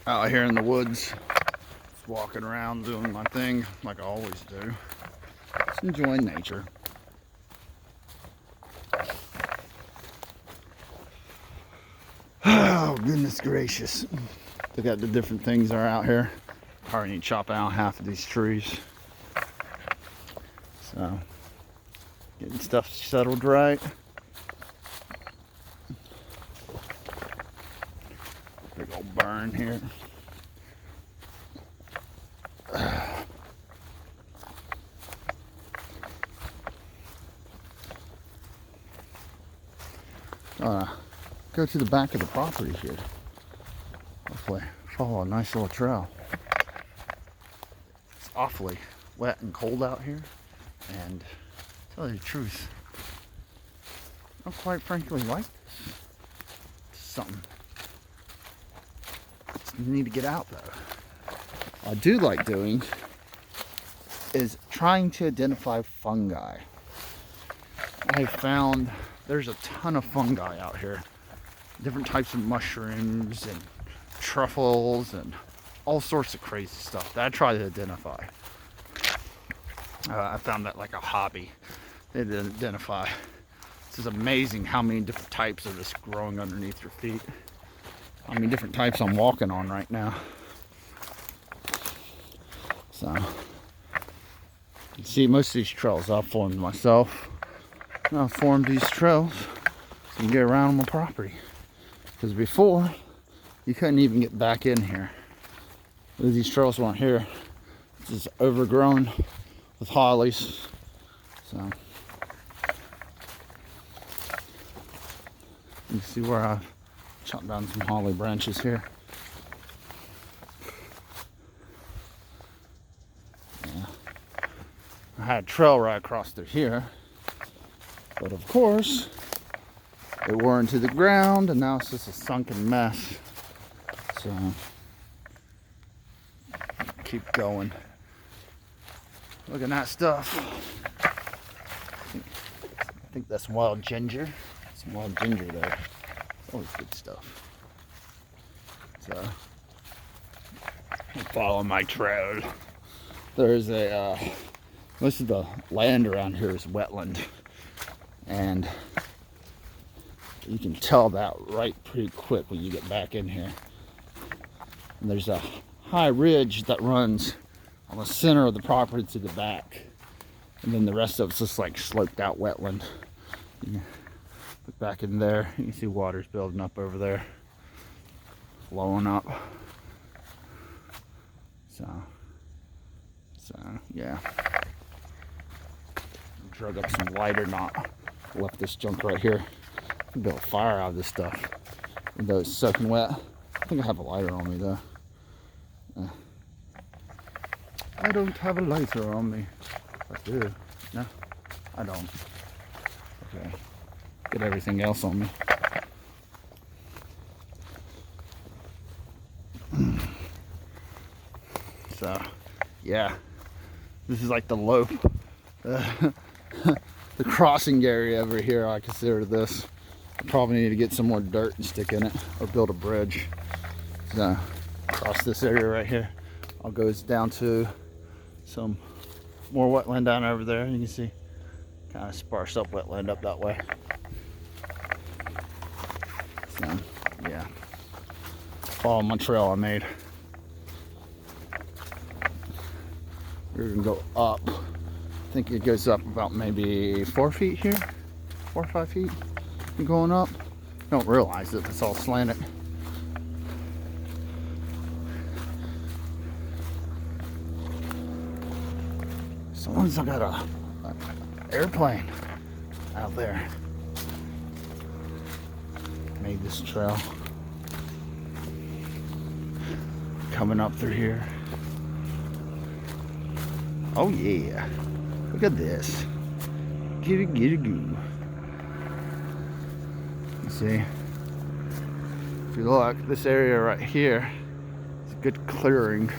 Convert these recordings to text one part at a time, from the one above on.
Out here in the woods, just walking around doing my thing like I always do. Just enjoying nature. Oh, goodness gracious. Look at the different things that are out here. Probably need to chop out half of these trees. So, getting stuff settled right. Big old burn here. Go to the back of the property here. Hopefully follow a nice little trail. It's awfully wet and cold out here, and to tell you the truth, I quite frankly like this. It's something. Just need to get out though. What I do like doing is trying to identify fungi. I found there's a ton of fungi out here. Different types of mushrooms and truffles and all sorts of crazy stuff that I try to identify. I found that like a hobby to identify. It's just amazing how many different types are just growing underneath your feet. How many different types I'm walking on right now. So, you see most of these trails I've formed myself. And I've formed these trails so you can get around my property. Because before, you couldn't even get back in here. These trails weren't here. It's just overgrown with hollies. So, you can see where I've chopped down some holly branches here. Yeah. I had a trail right across through here. But of course, it wore into the ground and now it's just a sunken mess. So, keep going. Look at that stuff. I think that's wild ginger. Some wild ginger there. It's always good stuff. So, I'm following my trail. There's most of the land around here is wetland. And you can tell that right pretty quick when you get back in here. And there's a high ridge that runs on the center of the property to the back. And then the rest of it's just like sloped out wetland. You can look back in there, you can see water's building up over there. Flowing up. So yeah. Drug up some lighter knot. Left this junk right here. I can build a fire out of this stuff. Even though it's soaking wet. I think I have a lighter on me though. I don't have a lighter on me. I do. No, I don't. Okay. Get everything else on me. So, yeah. This is like the low. The crossing area over here, I consider this. I probably need to get some more dirt and stick in it or build a bridge. So, across this area right here, I'll go down to some more wetland down over there. You can see kind of sparse up wetland up that way. So, yeah. Follow my trail I made. We're gonna go up. I think it goes up about maybe 4 feet here, 4 or 5 feet. And going up, don't realize it. It's all slanted. Someone's got a airplane out there. Made this trail coming up through here. Oh yeah. Look at this. Get it, goo. You see? If you look, this area right here is a good clearing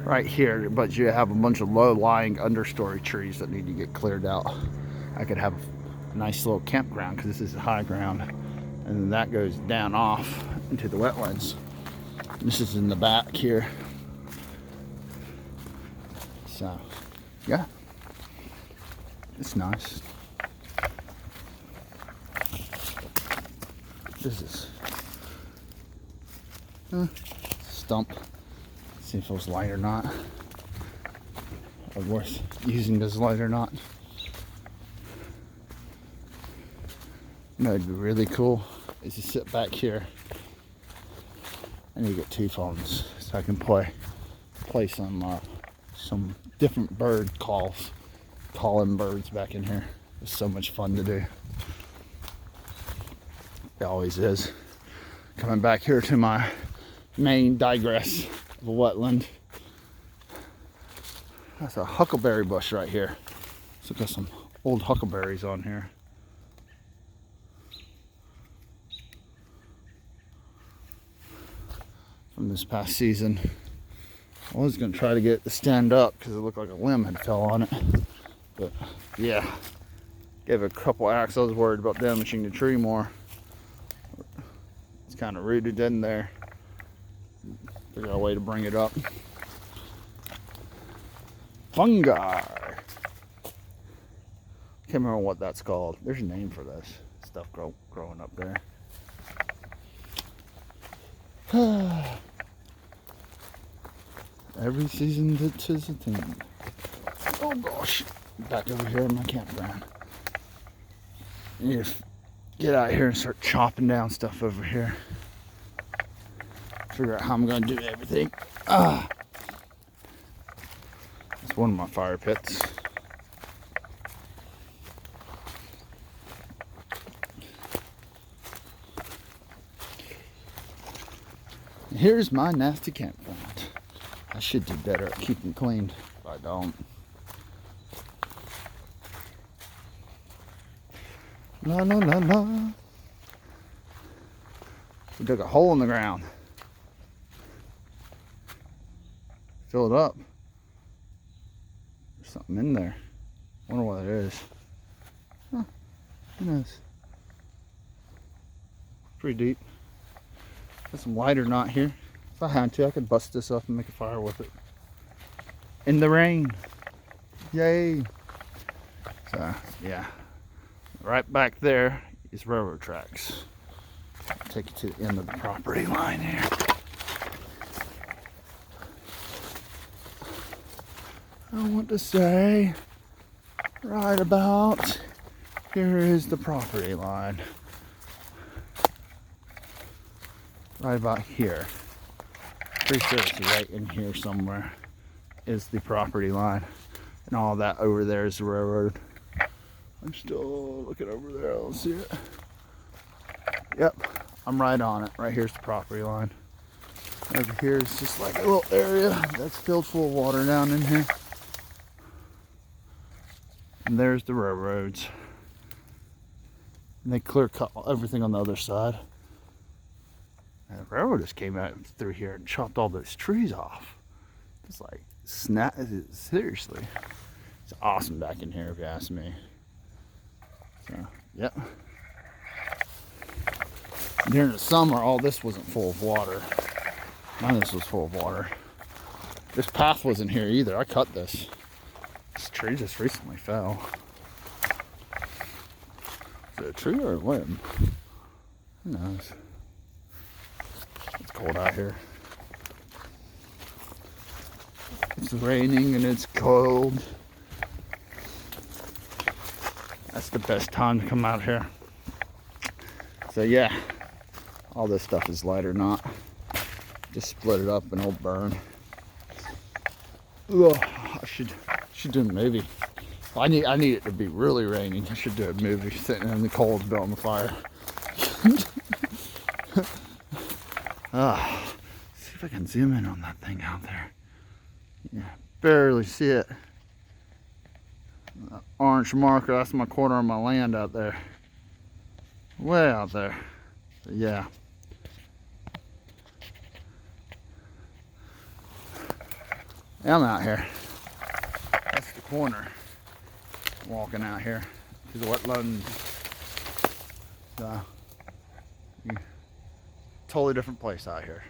right here, but you have a bunch of low-lying understory trees that need to get cleared out. I could have a nice little campground because this is high ground, and then that goes down off into the wetlands. This is in the back here. So, yeah, it's nice. This is stump. Let's see if it was light or not. Or worth using this light or not. You know, it'd be really cool is to sit back here. I need to get 2 phones so I can play some different bird calling birds back in here. It's so much fun to do. It always is. Coming back here to my main digress of a wetland. That's a huckleberry bush right here. So got some old huckleberries on here. From this past season. I was going to try to get it to stand up because it looked like a limb had fell on it. But yeah, gave it a couple axes. I was worried about damaging the tree more. It's kind of rooted in there. Figure out a way to bring it up. Fungi. Can't remember what that's called. There's a name for this stuff growing up there. Every season tis a thing. Oh gosh, back over here in my campground. I need to get out here and start chopping down stuff over here. Figure out how I'm gonna do everything. That's one of my fire pits. Here's my nasty campground. I should do better at keeping clean, but I don't. La la la la. We dug a hole in the ground. Fill it up. There's something in there. Wonder what it is. Huh, who knows? Pretty deep. Got some lighter knot here. If I had to, I could bust this up and make a fire with it. In the rain. Yay. So, yeah. Right back there is railroad tracks. I'll take you to the end of the property line here. I want to say, right about here is the property line. Right about here. Pretty sure it's right in here somewhere is the property line. And all that over there is the railroad. I'm still looking over there, I don't see it. Yep, I'm right on it. Right here's the property line. Over here is just like a little area that's filled full of water down in here. And there's the railroads. And they clear cut everything on the other side. And the railroad just came out through here and chopped all those trees off. It's like, seriously. It's awesome back in here if you ask me. So, yep. During the summer, all this wasn't full of water. None of this was full of water. This path wasn't here either. I cut this. This tree just recently fell. Is it a tree or a limb? Who knows? It's cold out here. It's raining and it's cold. That's the best time to come out here. So yeah, all this stuff is light or not. Just split it up and it'll burn. Ugh, I should do a movie. I need it to be really raining. I should do a movie sitting in the cold building the fire. See if I can zoom in on that thing out there. Yeah, barely see it. That orange marker, that's my corner of my land out there. Way out there. But yeah. I'm out here. That's the corner. Walking out here to the wetlands. So, totally different place out here.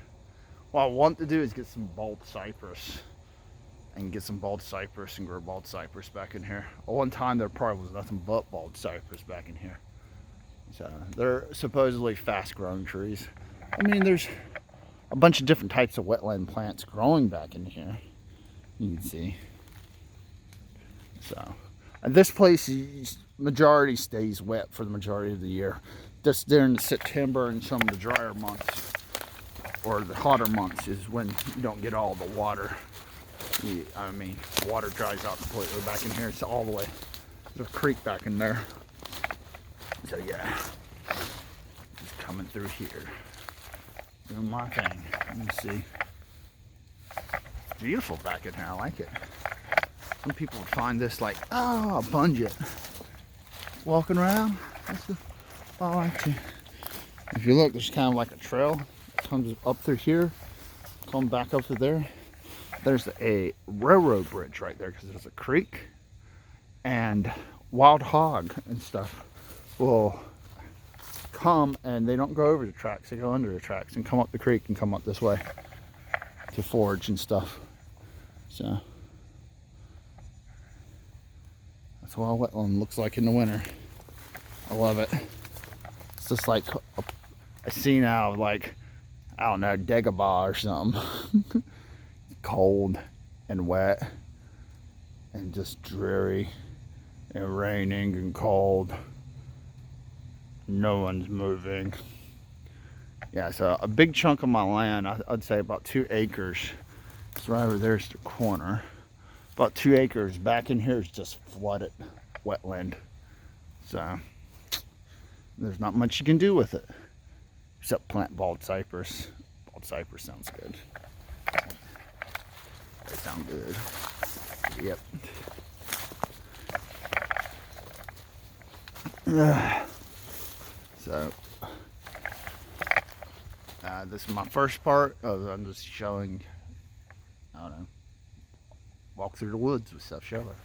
what I want to do is get some bald cypress. And get some bald cypress and grow bald cypress back in here. At one time there probably was nothing but bald cypress back in here. So they're supposedly fast growing trees. I mean, there's a bunch of different types of wetland plants growing back in here. You can see. So, and this place majority stays wet for the majority of the year. Just during September and some of the drier months or the hotter months is when you don't get all the water. I mean, water dries out completely back in here. It's all the way. There's a creek back in there. So yeah, just coming through here, doing my thing. Let me see. Beautiful back in here. I like it. Some people would find this like, oh, a bungee. Walking around. That's the, I like to. If you look, there's kind of like a trail. It comes up through here, come back up to there. There's a railroad bridge right there because there's a creek, and wild hog and stuff will come, and they don't go over the tracks, they go under the tracks and come up the creek and come up this way to forage and stuff. So that's what a wetland looks like in the winter. I love it. It's just like a scene out of, like, I don't know, Dagobah or something. Cold and wet and just dreary and raining and cold. No one's moving. Yeah, so a big chunk of my land, I'd say about 2 acres. It's right over there's the corner. About 2 acres back in here is just flooded wetland. So there's not much you can do with it except plant bald cypress. Bald cypress sounds good. They sound good. Yep. So, this is my first part. I'm just showing, I don't know, walk through the woods with stuff, show her.